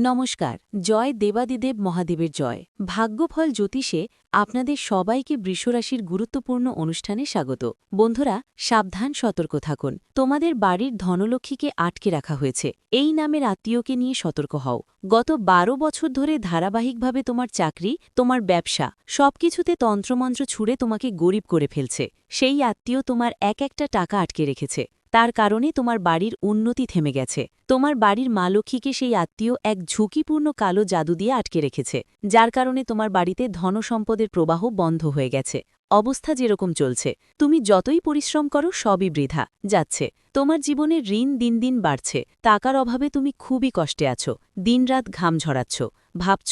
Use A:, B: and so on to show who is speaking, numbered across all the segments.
A: নমস্কার। জয় দেবাদিদেব মহাদেবের জয়। ভাগ্যফল জ্যোতিষে আপনাদের সবাইকে বৃষরাশির গুরুত্বপূর্ণ অনুষ্ঠানে স্বাগত। বন্ধুরা, সাবধান, সতর্ক থাকুন। তোমাদের বাড়ির ধনলক্ষ্মীকে আটকে রাখা হয়েছে, এই নামের আত্মীয়কে নিয়ে সতর্ক হও। গত ১২ বছর ধরে ধারাবাহিকভাবে তোমার চাকরি, তোমার ব্যবসা সবকিছুতে তন্ত্রমন্ত্র ছুড়ে তোমাকে গরিব করে ফেলছে। সেই আত্মীয় তোমার একটা টাকা আটকে রেখেছে, তার কারণে তোমার বাড়ির উন্নতি থেমে গেছে। তোমার বাড়ির মা লক্ষ্মীকে সেই আত্মীয় এক ঝুঁকিপূর্ণ কালো জাদু দিয়ে আটকে রেখেছে, যার কারণে তোমার বাড়িতে ধনসম্পদের প্রবাহ বন্ধ হয়ে গেছে। অবস্থা যেরকম চলছে, তুমি যতই পরিশ্রম করো সবই বৃথা যাচ্ছে। তোমার জীবনে ঋণ দিন দিন বাড়ছে, টাকার অভাবে তুমি খুবই কষ্টে আছো, দিনরাত ঘাম ঝরাচ্ছ, ভাবছ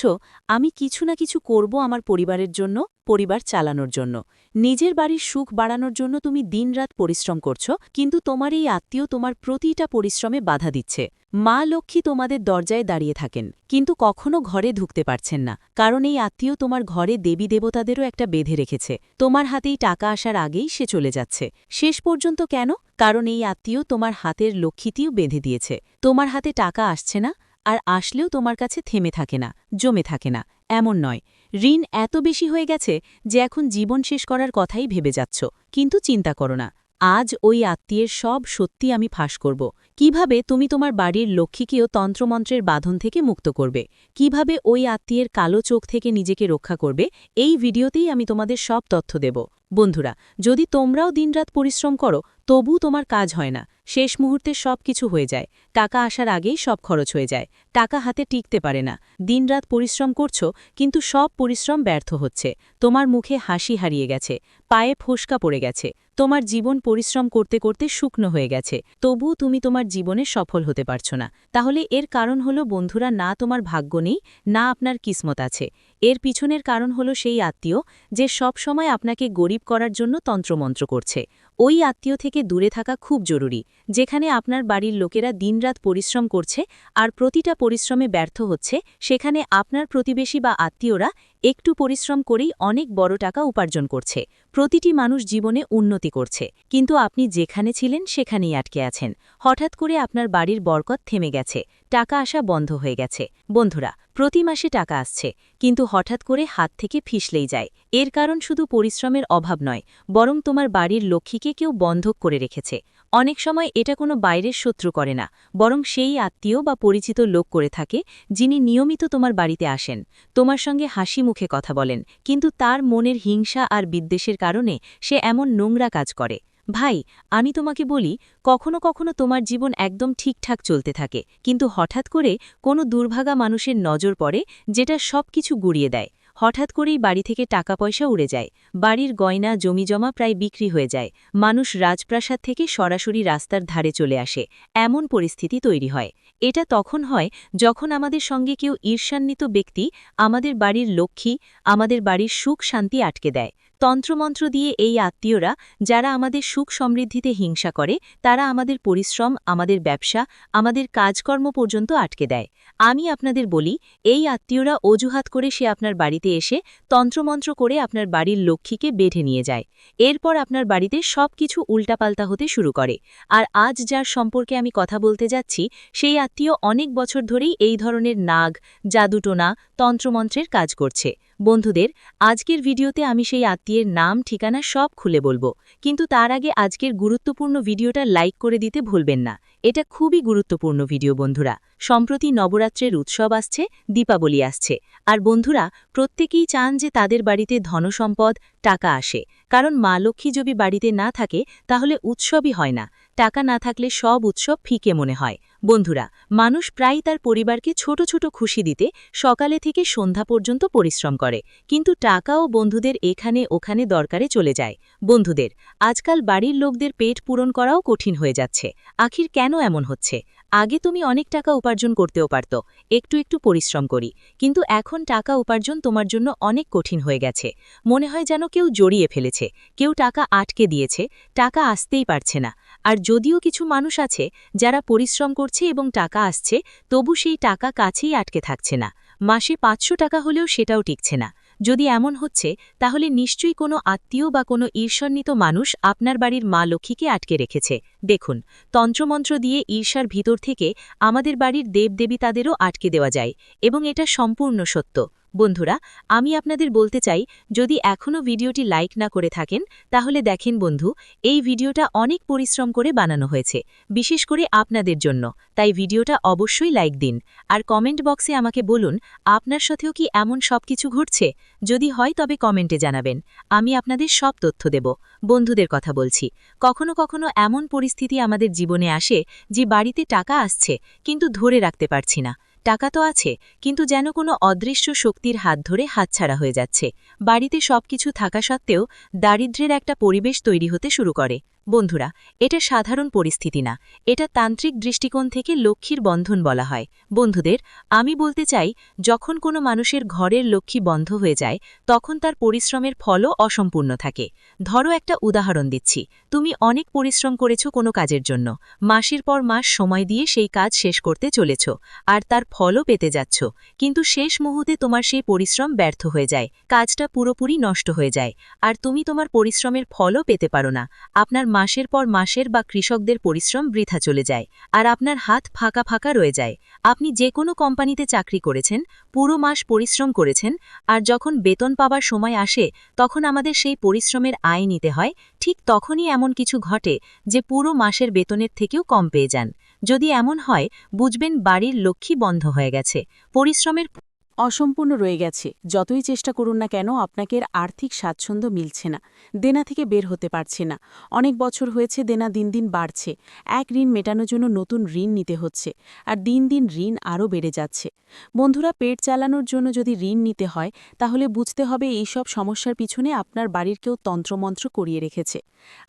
A: আমি কিছু না কিছু করব আমার পরিবারের জন্য, পরিবার চালানোর জন্য। নিজের বাড়ির সুখ বাড়ানোর জন্য তুমি দিনরাত পরিশ্রম করছো, কিন্তু তোমার এই আত্মীয় তোমার প্রতিটা পরিশ্রমে বাধা দিচ্ছে। মা লক্ষ্মী তোমাদের দরজায় দাঁড়িয়ে থাকেন, কিন্তু কখনো ঘরে ঢুকতে পারছেন না, কারণ এই আত্মীয় তোমার ঘরে দেবী দেবতাদেরও একটা বেঁধে রেখেছে। তোমার হাতেই টাকা আসার আগেই সে চলে যাচ্ছে। শেষ পর্যন্ত কেন? কারণ এই আত্মীয় তোমার হাতের লক্ষ্মীটিও বেঁধে দিয়েছে। তোমার হাতে টাকা আসছে না, আর আসলেও তোমার কাছে থেমে থাকে না, জমে থাকে না। এমন নয়, ঋণ এত বেশি হয়ে গেছে যে এখন জীবন শেষ করার কথাই ভেবে যাচ্ছ। কিন্তু চিন্তা করো না, আজ ওই আত্মীয়ের সব সত্যি আমি ফাঁস করব। কিভাবে তুমি তোমার বাড়ির লক্ষ্মীকেও তন্ত্রমন্ত্রের বাঁধন থেকে মুক্ত করবে, কিভাবে ওই আত্মীয়ের কালো চোখ থেকে নিজেকে রক্ষা করবে, এই ভিডিওতেই আমি তোমাদের সব তথ্য দেব। বন্ধুরা, যদি তোমরাও দিনরাত পরিশ্রম করো তবু তোমার কাজ হয় না, শেষ মুহূর্তে সব কিছু হয়ে যায়, টাকা আসার আগেই সব খরচ হয়ে যায়, টাকা হাতে টিকতে পারে না, দিনরাত পরিশ্রম করছো কিন্তু সব পরিশ্রম ব্যর্থ হচ্ছে, তোমার মুখে হাসি হারিয়ে গেছে, পায়ে ফোসকা পড়ে গেছে, তোমার জীবন পরিশ্রম করতে করতে শুকনো হয়ে গেছে, তবুও তুমি তোমার জীবনে সফল হতে পারছো না, তাহলে এর কারণ হলো বন্ধুরা, না তোমার ভাগ্য নেই, না আপনার কিসমত আছে। এর পিছনের কারণ হলো সেই আত্মীয় যে সব সময় আপনাকে গরিব করার জন্য তন্ত্রমন্ত্র করছে। ওই আত্মীয় থেকে দূরে থাকা খুব জরুরি, যেখানে আপনার বাড়ির লোকেরা দিনরাত পরিশ্রম করছে আর প্রতিটা পরিশ্রমে ব্যর্থ হচ্ছে, সেখানে আপনার প্রতিবেশী বা আত্মীয়রা একটু পরিশ্রম করেই অনেক বড় টাকা উপার্জন করছে। প্রতিটি মানুষ জীবনে উন্নতি করছে, কিন্তু আপনি যেখানে ছিলেন সেখানেই আটকে আছেন। হঠাৎ করে আপনার বাড়ির বরকত থেমে গেছে, টাকা আসা বন্ধ হয়ে গেছে। বন্ধুরা, প্রতি মাসে টাকা আসছে, কিন্তু হঠাৎ করে হাত থেকে ফিসলেই যায়। এর কারণ শুধু পরিশ্রমের অভাব নয়, বরং তোমার বাড়ির লক্ষ্মীকে কেউ বন্ধক করে রেখেছে। অনেক সময় এটা কোনো বাইরের শত্রু করে না, বরং সেই আত্মীয় বা পরিচিত লোক করে থাকে, যিনি নিয়মিত তোমার বাড়িতে আসেন, তোমার সঙ্গে হাসি মুখে কথা বলেন, কিন্তু তার মনের হিংসা আর বিদ্বেষের কারণে সে এমন নোংরা কাজ করে। ভাই, আমি তোমাকে বলি, কখনো কখনো তোমার জীবন একদম ঠিকঠাক চলতে থাকে, কিন্তু হঠাৎ করে কোনো দুর্ভাগা মানুষের নজর পড়ে, যেটা সব কিছু গুড়িয়ে দেয়। হঠাৎ করেই বাড়ি থেকে টাকা পয়সা উড়ে যায়, বাড়ির গয়না জমিজমা প্রায় বিক্রি হয়ে যায়, মানুষ রাজপ্রাসাদ থেকে সরাসরি রাস্তার ধারে চলে আসে, এমন পরিস্থিতি তৈরি হয়। এটা তখন হয় যখন আমাদের সঙ্গে কেউ ঈর্ষান্বিত ব্যক্তি আমাদের বাড়ির লক্ষ্মী, আমাদের বাড়ির সুখ শান্তি আটকে দেয়। তন্ত্রমন্ত্র দিয়ে এই আত্মীয়রা, যারা আমাদের সুখ সমৃদ্ধিতে হিংসা করে, তারা আমাদের পরিশ্রম, আমাদের ব্যবসা, আমাদের কাজকর্ম পর্যন্ত আটকে দেয়। আমি আপনাদের বলি, এই আত্মীয়রা অজুহাত করে সে আপনার বাড়িতে এসে তন্ত্রমন্ত্র করে আপনার বাড়ির লক্ষ্মীকে বেঁধে নিয়ে যায়। এরপর আপনার বাড়িতে সব কিছু উল্টাপাল্টা হতে শুরু করে। আর আজ যার সম্পর্কে আমি কথা বলতে যাচ্ছি, সেই আত্মীয় অনেক বছর ধরেই এই ধরনের নাগ, জাদুটোনা, তন্ত্রমন্ত্রের কাজ করছে। বন্ধুদের, আজকের ভিডিওতে আমি সেই আত্মীয়ের নাম, ঠিকানা সব খুলে বলবো, কিন্তু তার আগে আজকের গুরুত্বপূর্ণ ভিডিওটা লাইক করে দিতে ভুলবেন না। এটা খুবই গুরুত্বপূর্ণ ভিডিও বন্ধুরা। সম্প্রতি নবরাত্রের উৎসব আসছে, দীপাবলি আসছে, আর বন্ধুরা প্রত্যেকেই চান যে তাদের বাড়িতে ধনসম্পদ, টাকা আসে, কারণ মা লক্ষ্মী যদি বাড়িতে না থাকে তাহলে উৎসবই হয় না। টাকা না থাকলে সব উৎসব ফিকে মনে হয়। বন্ধুরা, মানুষ প্রায় তার পরিবারকে ছোট ছোট খুশি দিতে সকালে থেকে সন্ধ্যা পর্যন্ত পরিশ্রম করে, কিন্তু টাকা ও বন্ধুদের এখানে ওখানে দরকারে চলে যায়। বন্ধুদের, আজকাল বাড়ির লোকদের পেট পূরণ করাও কঠিন হয়ে যাচ্ছে। আখির কেন এমন হচ্ছে? আগে তুমি অনেক টাকা উপার্জন করতেও পারত, একটু একটু পরিশ্রম করি, কিন্তু এখন টাকা উপার্জন তোমার জন্য অনেক কঠিন হয়ে গেছে। মনে হয় যেন কেউ জড়িয়ে ফেলেছে, কেউ টাকা আটকে দিয়েছে, টাকা আসতেই পারছে না। আর যদিও কিছু মানুষ আছে যারা পরিশ্রম করছে এবং টাকা আসছে, তবু সেই টাকা কাছেই আটকে থাকছে না। মাসে ৫০০ টাকা হলেও সেটাও টিকছে না। যদি এমন হচ্ছে তাহলে নিশ্চয়ই কোনো আত্মীয় বা কোনো ঈর্ষান্বিত মানুষ আপনার বাড়ির মা লক্ষ্মীকে আটকে রেখেছে। দেখুন, তন্ত্রমন্ত্র দিয়ে ঈর্ষার ভিতর থেকে আমাদের বাড়ির দেবদেবী তাদেরও আটকে দেওয়া যায়, এবং এটা সম্পূর্ণ সত্য। বন্ধুরা, আমি আপনাদের বলতে চাই, যদি এখনও ভিডিওটি লাইক না করে থাকেন তাহলে দেখেন বন্ধু, এই ভিডিওটা অনেক পরিশ্রম করে বানানো হয়েছে, বিশেষ করে আপনাদের জন্য। তাই ভিডিওটা অবশ্যই লাইক দিন, আর কমেন্ট বক্সে আমাকে বলুন আপনার সাথেও কি এমন সব কিছু ঘটছে। যদি হয় তবে কমেন্টে জানাবেন, আমি আপনাদের সব তথ্য দেব। বন্ধুদের কথা বলছি, কখনো কখনো এমন পরিস্থিতি আমাদের জীবনে আসে যে বাড়িতে টাকা আসছে কিন্তু ধরে রাখতে পারছি না। টাকা তো আছে, কিন্তু যেন কোনো অদৃশ্য শক্তির হাত ধরে হাতছাড়া হয়ে যাচ্ছে। বাড়িতে সবকিছু থাকা সত্ত্বেও দারিদ্র্যের একটা পরিবেশ তৈরি হতে শুরু করে। বন্ধুরা, এটা সাধারণ পরিস্থিতি না, এটা তান্ত্রিক দৃষ্টিকোণ থেকে লক্ষ্মীর বন্ধন বলা হয়। বন্ধুদের, আমি বলতে চাই, যখন কোনো মানুষের ঘরের লক্ষ্মী বন্ধ হয়ে যায় তখন তার পরিশ্রমের ফলও অসম্পূর্ণ থাকে। ধরো একটা উদাহরণ দিচ্ছি, তুমি অনেক পরিশ্রম করেছো কোনো কাজের জন্য, মাসের পর মাস সময় দিয়ে সেই কাজ শেষ করতে চলেছ, আর তার ফলও পেতে যাচ্ছ, কিন্তু শেষ মুহূর্তে তোমার সেই পরিশ্রম ব্যর্থ হয়ে যায়, কাজটা পুরোপুরি নষ্ট হয়ে যায়, আর তুমি তোমার পরিশ্রমের ফলও পেতে পারো না। আপনার মাসের পর মাসের বা কৃষকদের পরিশ্রম বৃথা চলে যায়, আর আপনার হাত ফাঁকা ফাঁকা রয়ে যায়। আপনি যে কোনো কোম্পানিতে চাকরি করেছেন, পুরো মাস পরিশ্রম করেছেন, আর যখন বেতন পাবার সময় আসে তখন আমাদের সেই পরিশ্রমের আয় নিতে হয়। ঠিক তখনই এমন কিছু ঘটে যে পুরো মাসের বেতনের থেকেও কম পেয়ে যান। যদি এমন হয়, বুঝবেন বাড়ির লক্ষ্মী বন্ধ হয়ে গেছে, পরিশ্রমের
B: অসম্পূর্ণ রয়ে গেছে। যতই চেষ্টা করুন না কেন, আপনাকে আর্থিক স্বাচ্ছন্দ্য মিলছে না, দেনা থেকে বের হতে পারছে না। অনেক বছর হয়েছে দেনা দিন দিন বাড়ছে, এক ঋণ মেটানোর জন্য নতুন ঋণ নিতে হচ্ছে, আর দিন দিন ঋণ আরও বেড়ে যাচ্ছে। বন্ধুরা, পেট চালানোর জন্য যদি ঋণ নিতে হয় তাহলে বুঝতে হবে এই সব সমস্যার পিছনে আপনার বাড়ির কেউ তন্ত্রমন্ত্র করিয়ে রেখেছে।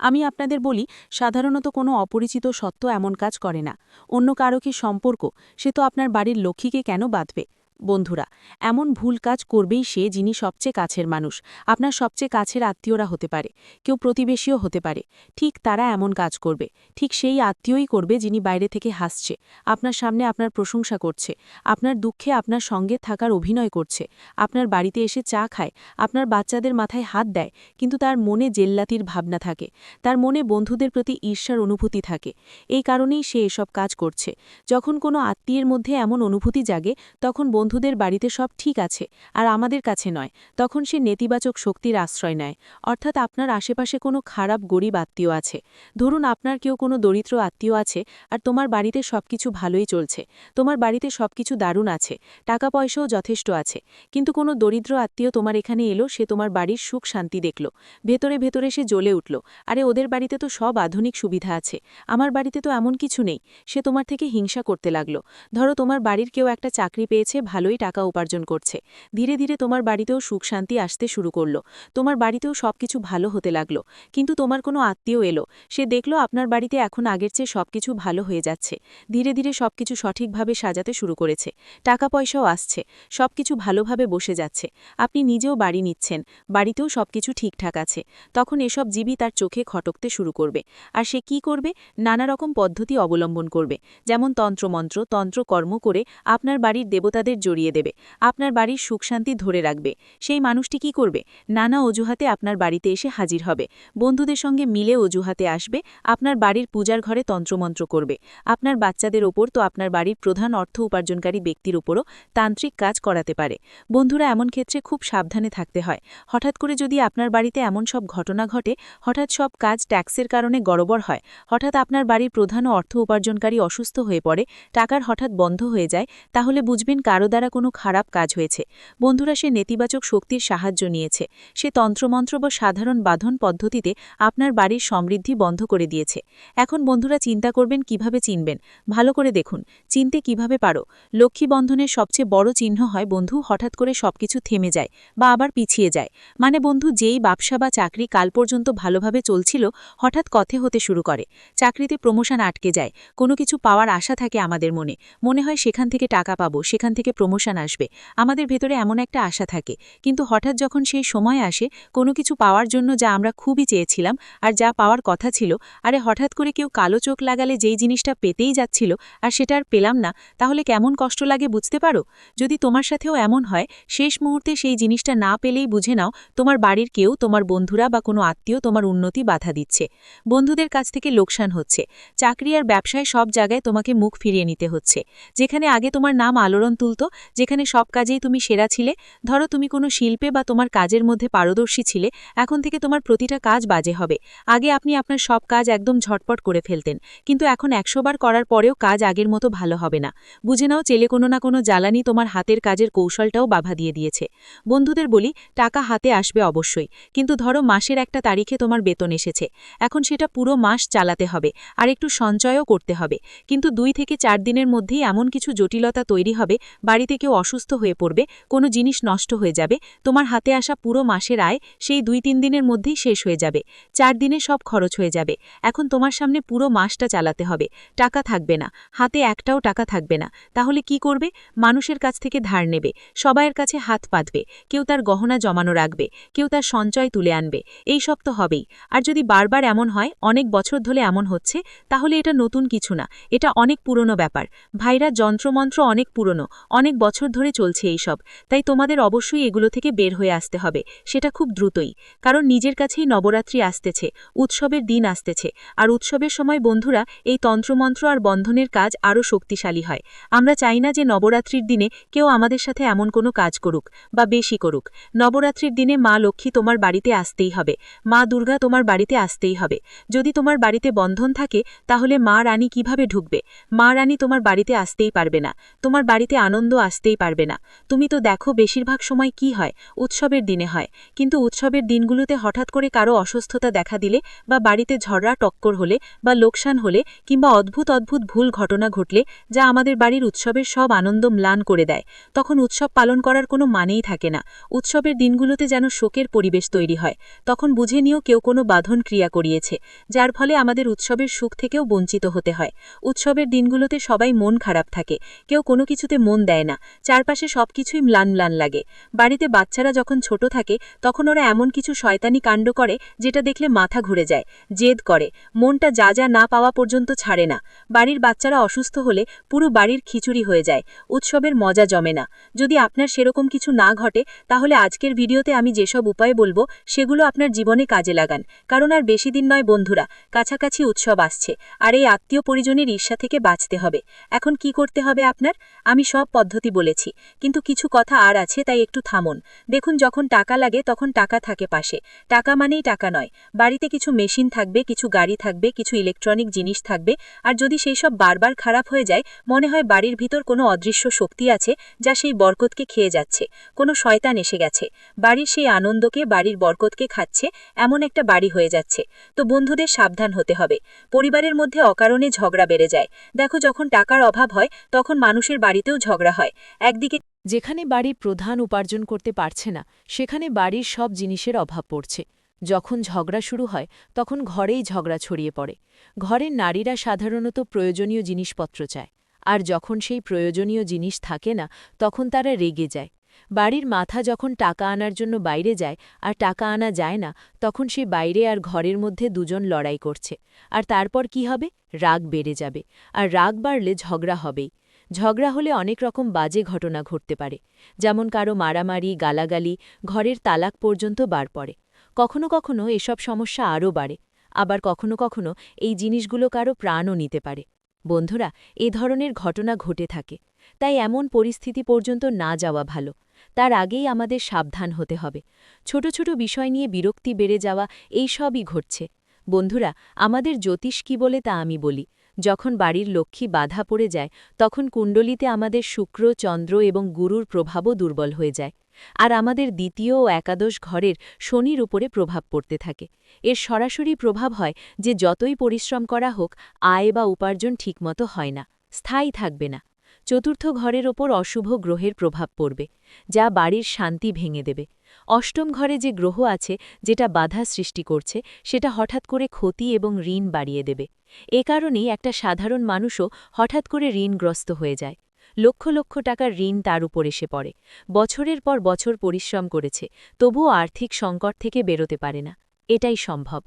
B: আমি আপনাদের বলি, সাধারণত কোনো অপরিচিত সত্ত্ব এমন কাজ করে না। অন্য কারো কি সম্পর্ক, সে তো আপনার বাড়ির লক্ষ্মীকে কেন বাঁধবে? বন্ধুরা, এমন ভুল কাজ করবেই সে যিনি সবচেয়ে কাছের মানুষ। আপনার সবচেয়ে কাছের আত্মীয়রা হতে পারে, কেউ প্রতিবেশীও হতে পারে। ঠিক তারা এমন কাজ করবে, ঠিক সেই আত্মীয়ই করবে যিনি বাইরে থেকে হাসছে, আপনার সামনে আপনার প্রশংসা করছে, আপনার দুঃখে আপনার সঙ্গে থাকার অভিনয় করছে, আপনার বাড়িতে এসে চা খায়, আপনার বাচ্চাদের মাথায় হাত দেয়, কিন্তু তার মনে জেল্লাতির ভাবনা থাকে, তার মনে বন্ধুদের প্রতি ঈর্ষার অনুভূতি থাকে। এই কারণেই সে এসব কাজ করছে। যখন কোনো আত্মীয়ের মধ্যে এমন অনুভূতি জাগে, তখন বন্ধুদের বাড়িতে সব ঠিক আছে আর আমাদের কাছে নয়, তখন সে নেতিবাচক শক্তির আশ্রয় নেয়। অর্থাৎ আপনার আশেপাশে কোনো খারাপ গরিব আত্মীয় আছে। ধরুন আপনার কেউ কোনো দরিদ্র আত্মীয় আছে, আর তোমার বাড়িতে সবকিছু ভালোই চলছে, তোমার বাড়িতে সবকিছু দারুণ আছে, টাকা পয়সাও যথেষ্ট আছে, কিন্তু কোনো দরিদ্র আত্মীয় তোমার এখানে এলো, সে তোমার বাড়ির সুখ শান্তি দেখল, ভেতরে ভেতরে সে জ্বলে উঠল, আরে ওদের বাড়িতে তো সব আধুনিক সুবিধা আছে, আমার বাড়িতে তো এমন কিছু নেই। সে তোমার থেকে হিংসা করতে লাগলো। ধরো তোমার বাড়ির কেউ একটা চাকরি পেয়েছে, ভালোই টাকা উপার্জন করছে, ধীরে ধীরে তোমার বাড়িতেও সুখ শান্তি আসতে শুরু করলো, তোমার বাড়িতেও সবকিছু ভালো হতে লাগলো। কিন্তু তোমার কোনো আত্মীয় এলো, সে দেখলো আপনার বাড়িতে এখন আগের চেয়ে সবকিছু ভালো হয়ে যাচ্ছে, ধীরে ধীরে সবকিছু সঠিকভাবে সাজাতে শুরু করেছে, টাকা পয়সাও আসছে, সবকিছু ভালোভাবে বসে যাচ্ছে, আপনি নিজেও বাড়ি নিচ্ছেন, বাড়িতেও সবকিছু ঠিকঠাক আছে। তখন এসব জীবই তার চোখে খটকতে শুরু করবে। আর সে কি করবে? নানা রকম পদ্ধতি অবলম্বন করবে, যেমন তন্ত্রমন্ত্র, তন্ত্রকর্ম করে আপনার বাড়ির দেবতাদের জড়িয়ে দেবে, আপনার বাড়ির সুখ শান্তি ধরে রাখবে। সেই মানুষটি কি করবে? নানা অজুহাতে আপনার বাড়িতে এসে হাজির হবে, বন্ধুদের সঙ্গে মিলে অজুহাতে আসবে, আপনার বাড়ির পূজার ঘরে তন্ত্রমন্ত্র করবে। আপনার বাচ্চাদের ওপর তো আপনার বাড়ির প্রধান অর্থ উপার্জনকারী ব্যক্তির উপরও তান্ত্রিক কাজ করাতে পারে। বন্ধুরা, এমন ক্ষেত্রে খুব সাবধানে থাকতে হয়। হঠাৎ করে যদি আপনার বাড়িতে এমন সব ঘটনা ঘটে, হঠাৎ সব কাজ ট্যাক্সের কারণে গড়বড় হয়, হঠাৎ আপনার বাড়ির প্রধান অর্থ উপার্জনকারী অসুস্থ হয়ে পড়ে, টাকার হঠাৎ বন্ধ হয়ে যায়, তাহলে বুঝবেন কারো দ্বারা কোনো খারাপ কাজ হয়েছে। বন্ধুরা, সে নেতিবাচক শক্তির সাহায্য নিয়েছে, সে তন্ত্রমন্ত্র বা সাধারণ বাঁধন পদ্ধতিতে আপনার বাড়ির সমৃদ্ধি বন্ধ করে দিয়েছে। এখন বন্ধুরা চিন্তা করবেন কিভাবে চিনবেন। ভালো করে দেখুন, চিনতে কিভাবে পারো। লক্ষ্মী বন্ধনের সবচেয়ে বড় চিহ্ন হয় বন্ধু হঠাৎ করে সবকিছু থেমে যায় বা আবার পিছিয়ে যায়। মানে বন্ধু যেই ব্যবসা বা চাকরি কাল পর্যন্ত ভালোভাবে চলছিল, হঠাৎ কথে হতে শুরু করে, চাকরিতে প্রমোশন আটকে যায়, কোনো কিছু পাওয়ার আশা থাকে আমাদের মনে, মনে হয় সেখান থেকে টাকা পাবো, সেখান থেকে প্রমোশন আসবে, আমাদের ভেতরে এমন একটা আশা থাকে। কিন্তু হঠাৎ যখন সেই সময় আসে কোনো কিছু পাওয়ার জন্য যা আমরা খুবই চেয়েছিলাম আর যা পাওয়ার কথা ছিল, আরে হঠাৎ করে কেউ কালো চোখ লাগালে যেই জিনিসটা পেতেই যাচ্ছিল আর সেটা আর পেলাম না, তাহলে কেমন কষ্ট লাগে বুঝতে পারো? যদি তোমার সাথেও এমন হয়, শেষ মুহূর্তে সেই জিনিসটা না পেলেই বুঝে নাও তোমার বাড়ির কেউ, তোমার বন্ধুরা বা কোনো আত্মীয় তোমার উন্নতি বাধা দিচ্ছে। বন্ধুদের কাছ থেকে লোকসান হচ্ছে, চাকরি আর ব্যবসায় সব জায়গায় তোমাকে মুখ ফিরিয়ে নিতে হচ্ছে। যেখানে আগে তোমার নাম আলোড়ন তুলত, যেখানে সব কাজেই তুমি সেরা ছিলে, ধরো তুমি কোনো শিল্পে বা তোমার কাজের মধ্যে পারদর্শী ছিলে, এখন থেকে তোমার প্রতিটা কাজ বাজে হবে। আগে আপনি আপনার সব কাজ একদম ঝটপট করে ফেলতেন, কিন্তু এখন 100 বার করার পরেও কাজ আগের মতো ভালো হবে না। বুঝে নাও চেলে কোনো না কোনো জ্বালানি তোমার হাতের কাজের কৌশলটাও বাধা দিয়ে দিয়েছে। বন্ধুদের বলি, টাকা হাতে আসবে অবশ্যই, কিন্তু ধরো মাসের একটা তারিখে তোমার বেতন এসেছে, এখন সেটা পুরো মাস চালাতে হবে আর একটু সঞ্চয়ও করতে হবে। কিন্তু 2 থেকে 4 দিনের মধ্যেই এমন কিছু জটিলতা তৈরি হবে, বাড়িতে কেউ অসুস্থ হয়ে পড়বে, কোনো জিনিস নষ্ট হয়ে যাবে, তোমার হাতে আসা পুরো মাসের আয় সেই 2-3 দিনের মধ্যেই শেষ হয়ে যাবে, 4 দিনে সব খরচ হয়ে যাবে। এখন তোমার সামনে পুরো মাসটা চালাতে হবে, টাকা থাকবে না, হাতে একটাও টাকা থাকবে না। তাহলে কি করবে? মানুষের কাছ থেকে ধার নেবে, সবাইয়ের কাছে হাত পাতবে, কেউ তার গহনা জমানো রাখবে, কেউ তার সঞ্চয় তুলে আনবে, এই সব তো হবেই। আর যদি বারবার এমন হয়, অনেক বছর ধরে এমন হচ্ছে, তাহলে এটা নতুন কিছু না, এটা অনেক পুরনো ব্যাপার। ভাইরা, যন্ত্রমন্ত্র অনেক পুরনো, অনেক বছর ধরে চলছে এই সব। তাই তোমাদের অবশ্যই এগুলো থেকে বের হয়ে আসতে হবে, সেটা খুব দ্রুতই। কারণ নিজের কাছেই নবরাত্রি আসতেছে, উৎসবের দিন আসতেছে, আর উৎসবের সময় বন্ধুরা এই তন্ত্রমন্ত্র আর বন্ধনের কাজ আরও শক্তিশালী হয়। আমরা চাই না যে নবরাত্রির দিনে কেউ আমাদের সাথে এমন কোনো কাজ করুক বা বেশি করুক। নবরাত্রির দিনে মা লক্ষ্মী তোমার বাড়িতে আসতেই হবে, মা দুর্গা তোমার বাড়িতে আসতেই হবে। যদি তোমার বাড়িতে বন্ধন থাকে, তাহলে মা রানী কিভাবে ঢুকবে? মা রানী তোমার বাড়িতে আসতেই পারবে না, তোমার বাড়িতে আনন্দ আসতেই পারবে না। তুমি তো দেখো বেশিরভাগ সময় কি হয়, উৎসবের দিনে হয়। কিন্তু উৎসবের দিনগুলোতে হঠাৎ করে কারো অসুস্থতা দেখা দিলে, বা বাড়িতে ঝগড়া টক্কর হলে, বা লোকসান হলে, কিংবা অদ্ভুত অদ্ভুত ভুল ঘটনা ঘটলে, যা আমাদের বাড়ির উৎসবের সব আনন্দ ম্লান করে দেয়, তখন উৎসব পালন করার কোনো মানেই থাকে না। উৎসবের দিনগুলোতে যেন শোকের পরিবেশ তৈরি হয়। তখন বুঝে নিও কেউ কোনো বাঁধন ক্রিয়া করিয়েছে, যার ফলে আমাদের উৎসবের সুখ থেকেও বঞ্চিত হতে হয়। উৎসবের দিনগুলোতে সবাই মন খারাপ থাকে, কেউ কোনো কিছুতে মন দেয় না, চারপাশে সবকিছুই ম্লান ম্লান লাগে। বাড়িতে বাচ্চারা যখন ছোট থাকে, তখন ওরা এমন কিছু শয়তানি কাণ্ড করে যেটা দেখলে মাথা ঘুরে যায়, জেদ করে, মনটা যা যা না পাওয়া পর্যন্ত ছাড়ে না। বাড়ির বাচ্চারা অসুস্থ হলে পুরো বাড়ির খিচুড়ি হয়ে যায়, উৎসবের মজা জমে না। যদি আপনার সেরকম কিছু না ঘটে, তাহলে আজকের ভিডিওতে আমি যেসব উপায় বলবো সেগুলো আপনার জীবনে কাজে লাগান। কারণ আর বেশি দিন নয় বন্ধুরা, কাছাকাছি উৎসব আসছে, আর এই আত্মীয় পরিজনের ঈর্ষা থেকে বাঁচতে হবে। এখন কি করতে হবে আপনার? আমি সব পদ্ধতি বলেছি, কিন্তু কিছু কথা আর আছে, তাই একটু থামুন। দেখুন, যখন টাকা লাগে তখন টাকা থাকে পাশে, টাকা মানেই টাকা নয়। বাড়িতে কিছু মেশিন থাকবে, কিছু গাড়ি থাকবে, কিছু ইলেকট্রনিক জিনিস থাকবে, আর যদি সেই সব বারবার খারাপ হয়ে যায়, মনে হয় বাড়ির ভিতর কোনো অদৃশ্য শক্তি আছে যা সেই বরকতকে খেয়ে যাচ্ছে, কোনো শয়তান এসে গেছে, বাড়ির সেই আনন্দকে, বাড়ির বরকতকে খাচ্ছে, এমন একটা বাড়ি হয়ে যাচ্ছে। তো বন্ধুদের সাবধান হতে হবে। পরিবারের মধ্যে অকারণে ঝগড়া বেড়ে যায়। দেখো, যখন টাকার অভাব হয় তখন মানুষের বাড়িতেও ঝগড়া হয়। একদিকে
A: যেখানে বাড়ির প্রধান উপার্জন করতে পারছে না, সেখানে বাড়ির সব জিনিসের অভাব পড়ছে। যখন ঝগড়া শুরু হয়, তখন ঘরেই ঝগড়া ছড়িয়ে পড়ে। ঘরের নারীরা সাধারণত প্রয়োজনীয় জিনিসপত্র চায়, আর যখন সেই প্রয়োজনীয় জিনিস থাকে না, তখন তারা রেগে যায়। বাড়ির মাথা যখন টাকা আনার জন্য বাইরে যায় আর টাকা আনা যায় না, তখন সে বাইরে আর ঘরের মধ্যে দুজন লড়াই করছে। আর তারপর কি হবে? রাগ বেড়ে যাবে, আর রাগ বাড়লে ঝগড়া হবেই। ঝগড়া হলে অনেক রকম বাজে ঘটনা ঘটতে পারে, যেমন কারো মারামারি, গালাগালি, ঘরের তালাক পর্যন্ত বার পড়ে। কখনো কখনো এসব সমস্যা আরও বাড়ে, আবার কখনো কখনো এই জিনিসগুলো কারো প্রাণও নিতে পারে। বন্ধুরা, এ ধরনের ঘটনা ঘটে থাকে, তাই এমন পরিস্থিতি পর্যন্ত না যাওয়া ভালো। তার আগেই আমাদের সাবধান হতে হবে। ছোট ছোট বিষয় নিয়ে বিরক্তি বেড়ে যাওয়া, এই সবই ঘটছে। বন্ধুরা, আমাদের জ্যোতিষ কি বলে তা আমি বলি। যখন বাড়ির লক্ষ্মী বাধা পড়ে যায়, তখন কুণ্ডলিতে আমাদের শুক্র, চন্দ্র এবং গুরুর প্রভাবও দুর্বল হয়ে যায়, আর আমাদের দ্বিতীয় ও একাদশ ঘরের শনির উপরে প্রভাব পড়তে থাকে। এর সরাসরি প্রভাব হয় যে যতই পরিশ্রম করা হোক, আয় বা উপার্জন ঠিকমতো হয় না, স্থায়ী থাকবে না। চতুর্থ ঘরের ওপর অশুভ গ্রহের প্রভাব পড়বে, যা বাড়ির শান্তি ভেঙে দেবে। অষ্টম ঘরে যে গ্রহ আছে, যেটা বাধা সৃষ্টি করছে, সেটা হঠাৎ করে ক্ষতি এবং ঋণ বাড়িয়ে দেবে। এ কারণেই একটা সাধারণ মানুষও হঠাৎ করে ঋণগ্রস্ত হয়ে যায়। লক্ষ লক্ষ টাকার ঋণ তার উপর এসে পড়ে। বছরের পর বছর পরিশ্রম করেছে, তবুও আর্থিক সংকট থেকে বেরোতে পারে না। এটাই সম্ভব।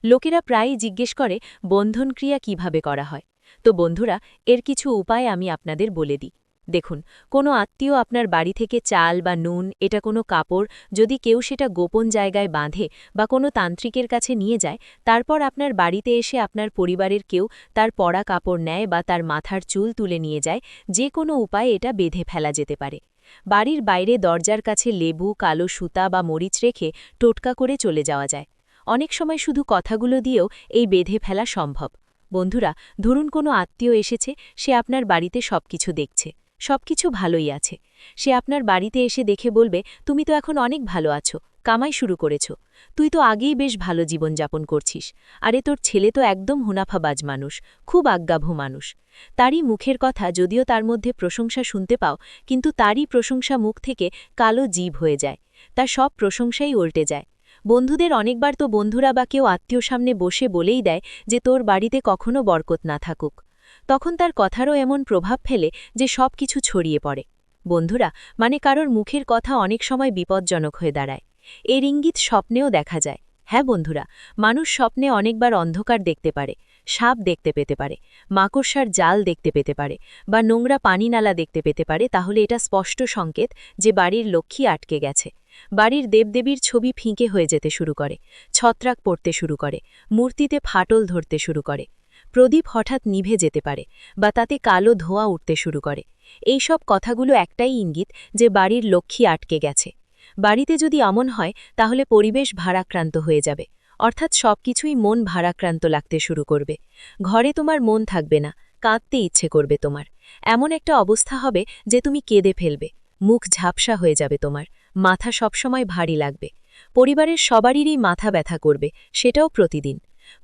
A: লোকেরা প্রায়ই জিজ্ঞেস করে বন্ধন ক্রিয়া কিভাবে করা হয়। তো বন্ধুরা, এর কিছু উপায় আমি আপনাদের বলে দিই। দেখুন, কোনো আত্মীয় আপনার বাড়ি থেকে চাল বা নুন, এটা কোনো কাপড়, যদি কেউ সেটা গোপন জায়গায় বাঁধে বা কোনো তান্ত্রিকের কাছে নিয়ে যায়, তারপর আপনার বাড়িতে এসে আপনার পরিবারের কেউ তার পরা কাপড় নেয় বা তার মাথার চুল তুলে নিয়ে যায়, যে কোনো উপায়ে এটা বেঁধে ফেলা যেতে পারে। বাড়ির বাইরে দরজার কাছে লেবু, কালো সুতা বা মরিচ রেখে টোটকা করে চলে যাওয়া যায়। অনেক সময় শুধু কথাগুলো দিয়েও এই বেঁধে ফেলা সম্ভব। বন্ধুরা, ধরুন কোনো আত্মীয় এসেছে, সে আপনার বাড়িতে সবকিছু দেখছে, সবকিছু ভালোই আছে। সে আপনার বাড়িতে এসে দেখে বলবে, তুমি তো এখন অনেক ভালো আছো, কামাই শুরু করেছ, তুই তো আগেই বেশ ভালো জীবনযাপন করছিস, আরে তোর ছেলে তো একদম হুনাফাবাজ মানুষ, খুব আজ্ঞাভু মানুষ। তারই মুখের কথা, যদিও তার মধ্যে প্রশংসা শুনতে পাও, কিন্তু তারই প্রশংসা মুখ থেকে কালো জিভ হয়ে যায়, তার সব প্রশংসাই উল্টে যায়। বন্ধুদের অনেকবার তো বন্ধুরা বা কেউ আত্মীয় সামনে বসে বলেই দেয় যে তোর বাড়িতে কখনো বরকত না থাকুক। তখন তার কথারও এমন প্রভাব ফেলে যে সব কিছু ছড়িয়ে পড়ে। বন্ধুরা, মানে কারোর মুখের কথা অনেক সময় বিপজ্জনক হয়ে দাঁড়ায়। এর ইঙ্গিত স্বপ্নেও দেখা যায়। হ্যাঁ বন্ধুরা, মানুষ স্বপ্নে অনেকবার অন্ধকার দেখতে পারে, সাপ দেখতে পেতে পারে, মাকড়সার জাল দেখতে পেতে পারে, বা নোংরা পানিনালা দেখতে পেতে পারে। তাহলে এটা স্পষ্ট সংকেত যে বাড়ির লক্ষ্মী আটকে গেছে। বাড়ির দেবদেবীর ছবি ফিকে হয়ে যেতে শুরু করে, ছত্রাক পড়তে শুরু করে, মূর্তিতে ফাটল ধরতে শুরু করে, প্রদীপ হঠাৎ নিভে যেতে পারে, বা তাতে কালো ধোঁয়া উঠতে শুরু করে। এই সব কথাগুলো একটাই ইঙ্গিত যে বাড়ির লক্ষ্মী আটকে গেছে। বাড়িতে যদি এমন হয়, তাহলে পরিবেশ ভারাক্রান্ত হয়ে যাবে, অর্থাৎ সবকিছুই মন ভারাক্রান্ত লাগতে শুরু করবে। ঘরে তোমার মন থাকবে না, কাঁদতে ইচ্ছে করবে তোমার। এমন একটা অবস্থা হবে যে তুমি কেঁদে ফেলবে, মুখ ঝাপসা হয়ে যাবে তোমার, মাথা সবসময় ভারী লাগবে। পরিবারের সবারই মাথা ব্যথা করবে, সেটাও প্রতিদিন।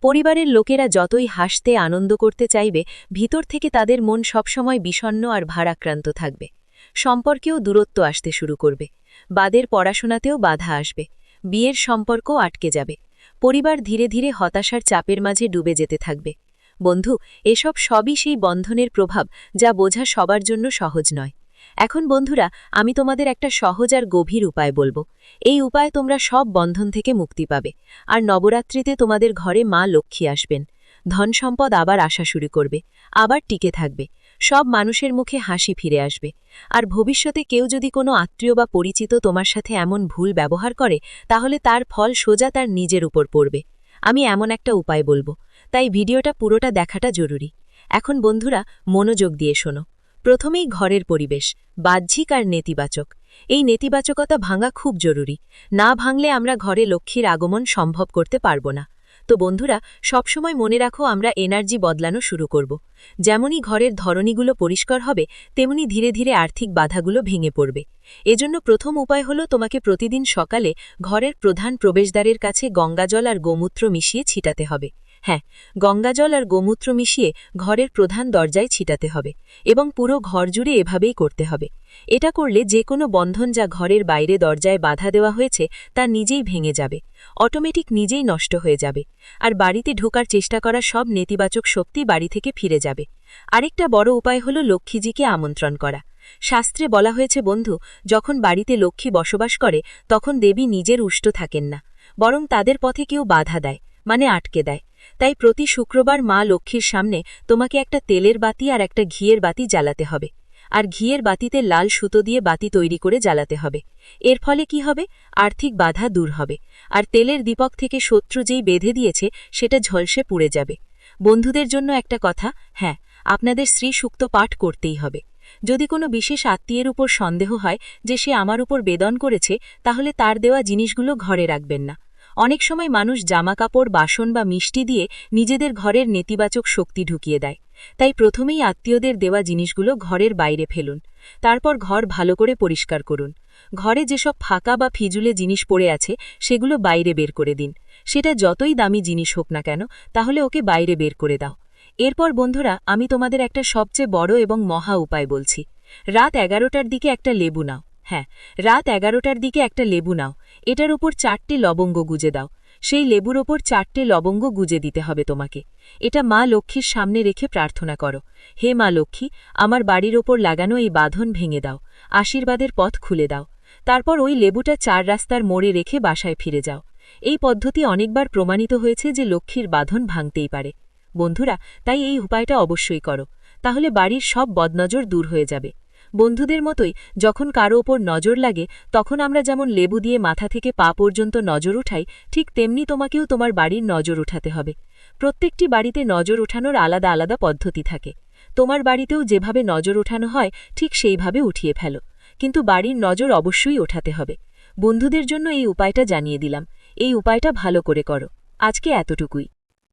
A: পরিবারের লোকেরা যতই হাসতে আনন্দ করতে চাইবে, ভিতর থেকে তাদের মন সবসময় বিষণ্ণ আর ভারাক্রান্ত থাকবে। সম্পর্কেও দূরত্ব আসতে শুরু করবে, বাদের পড়াশোনাতেও বাধা আসবে, বিয়ের সম্পর্কও আটকে যাবে। পরিবার ধীরে ধীরে হতাশার চাপের মাঝে ডুবে যেতে থাকবে। বন্ধু, এসব সবই সেই বন্ধনের প্রভাব, যা বোঝা সবার জন্য সহজ নয়। এখন বন্ধুরা, আমি তোমাদের একটা সহজ আর গভীর উপায় বলবো। এই উপায়ে তোমরা সব বন্ধন থেকে মুক্তি পাবে, আর নবরাত্রিতে তোমাদের ঘরে মা লক্ষ্মী আসবেন। ধন সম্পদ আবার আসা শুরু করবে, আবার টিকে থাকবে, সব মানুষের মুখে হাসি ফিরে আসবে। আর ভবিষ্যতে কেউ যদি কোনো আত্মীয় বা পরিচিত তোমার সাথে এমন ভুল ব্যবহার করে, তাহলে তার ফল সোজা তার নিজের উপর পড়বে। আমি এমন একটা উপায় বলবো, তাই ভিডিওটা পুরোটা দেখাটা জরুরি। এখন বন্ধুরা, মনোযোগ দিয়ে শোনো। প্রথমেই ঘরের পরিবেশ, বাহ্যিক আর নেতিবাচক। এই নেতিবাচকতা ভাঙা খুব জরুরি, না ভাঙলে আমরা ঘরে লক্ষ্মীর আগমন সম্ভব করতে পারব না। তো বন্ধুরা, সবসময় মনে রাখো, আমরা এনার্জি বদলানো শুরু করব। যেমনই ঘরের ধরনীগুলো পরিষ্কার হবে, তেমনি ধীরে ধীরে আর্থিক বাধাগুলো ভেঙে পড়বে। এজন্য প্রথম উপায় হলো, তোমাকে প্রতিদিন সকালে ঘরের প্রধান প্রবেশদ্বারের কাছে গঙ্গাজল আর গোমূত্র মিশিয়ে ছিটাতে হবে। হ্যাঁ, গঙ্গাজল আর গোমূত্র মিশিয়ে ঘরের প্রধান দরজায় ছিটাতে হবে, এবং পুরো ঘর জুড়ে এভাবেই করতে হবে। এটা করলে যে কোনো বন্ধন যা ঘরের বাইরে দরজায় বাধা দেওয়া হয়েছে, তা নিজেই ভেঙে যাবে, অটোমেটিক নিজেই নষ্ট হয়ে যাবে। আর বাড়িতে ঢোকার চেষ্টা করা সব নেতিবাচক শক্তি বাড়ি থেকে ফিরে যাবে। আরেকটা বড় উপায় হলো লক্ষ্মীজিকে আমন্ত্রণ করা। শাস্ত্রে বলা হয়েছে বন্ধু, যখন বাড়িতে লক্ষ্মী বসবাস করে, তখন দেবী নিজের উষ্ট থাকেন না, বরং তাদের পথে কেউ বাধা দেয়, মানে আটকে দেয়। তাই প্রতি শুক্রবার মা লক্ষ্মীর সামনে তোমাকে একটা তেলের বাতি আর একটা ঘিয়ের বাতি জ্বালাতে হবে, আর ঘিয়ের বাতিতে লাল সুতো দিয়ে বাতি তৈরি করে জ্বালাতে হবে। এর ফলে কি হবে? আর্থিক বাধা দূর হবে, আর তেলের দীপক থেকে শত্রু যেই বেঁধে দিয়েছে সেটা ঝলসে পুড়ে যাবে। বন্ধুদের জন্য একটা কথা, হ্যাঁ, আপনাদের শ্রী সূক্ত পাঠ করতেই হবে। যদি কোনো বিশেষ আত্মীয়ের উপর সন্দেহ হয় যে সে আমার উপর বেদন করেছে, তাহলে তার দেওয়া জিনিসগুলো ঘরে রাখবেন না। অনেক সময় মানুষ জামাকাপড়, বাসন বা মিষ্টি দিয়ে নিজেদের ঘরের নেতিবাচক শক্তি ঢুকিয়ে দেয়। তাই প্রথমেই আত্মীয়দের দেওয়া জিনিসগুলো ঘরের বাইরে ফেলুন, তারপর ঘর ভালো করে পরিষ্কার করুন। ঘরে যেসব ফাঁকা বা ফিজুলে জিনিস পড়ে আছে, সেগুলো বাইরে বের করে দিন। সেটা যতই দামি জিনিস হোক না কেন, তাহলে ওকে বাইরে বের করে দাও। এরপর বন্ধুরা, আমি তোমাদের একটা সবচেয়ে বড় এবং মহা উপায় বলছি। রাত 11টার দিকে একটা লেবু নাও। হ্যাঁ, রাত 11টার দিকে একটা লেবু নাও, এটার উপর 4টে লবঙ্গ গুজে দাও। সেই লেবুর ওপর 4টে লবঙ্গ গুজে দিতে হবে তোমাকে। এটা মা লক্ষ্মীর সামনে রেখে প্রার্থনা করো, হে মা লক্ষ্মী, আমার বাড়ির ওপর লাগানো এই বাঁধন ভেঙে দাও, আশীর্বাদের পথ খুলে দাও। তারপর ওই লেবুটা 4 রাস্তার মোড়ে রেখে বাসায় ফিরে যাও। এই পদ্ধতি অনেকবার প্রমাণিত হয়েছে যে লক্ষ্মীর বাঁধন ভাঙতেই পারে। বন্ধুরা, তাই এই উপায়টা অবশ্যই করো, তাহলে বাড়ির সব বদনজর দূর হয়ে যাবে। বন্ধুদের মতোই যখন কারো ওপর নজর লাগে, তখন আমরা যেমন লেবু দিয়ে মাথা থেকে পা পর্যন্ত নজর উঠাই, ঠিক তেমনি তোমাকেও তোমার বাড়ির নজর উঠাতে হবে। প্রত্যেকটি বাড়িতে নজর ওঠানোর আলাদা আলাদা পদ্ধতি থাকে। তোমার বাড়িতেও যেভাবে নজর ওঠানো হয় ঠিক সেইভাবে উঠিয়ে ফেলো, কিন্তু বাড়ির নজর অবশ্যই ওঠাতে হবে। বন্ধুদের জন্য এই উপায়টা জানিয়ে দিলাম, এই উপায়টা ভালো করে করো। আজকে এতটুকুই।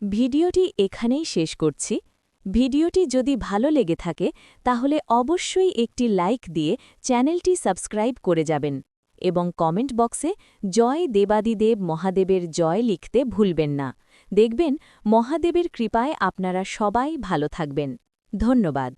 A: ভিডিওটি এখানেই শেষ করছি। ভিডিওটি যদি ভালো লেগে থাকে তাহলে অবশ্যই একটি লাইক দিয়ে চ্যানেলটি সাবস্ক্রাইব করে যাবেন এবং কমেন্ট বক্সে জয় দেবাদিদেব মহাদেবের জয় লিখতে ভুলবেন না। দেখবেন মহাদেবের কৃপায় আপনারা সবাই ভালো থাকবেন। ধন্যবাদ।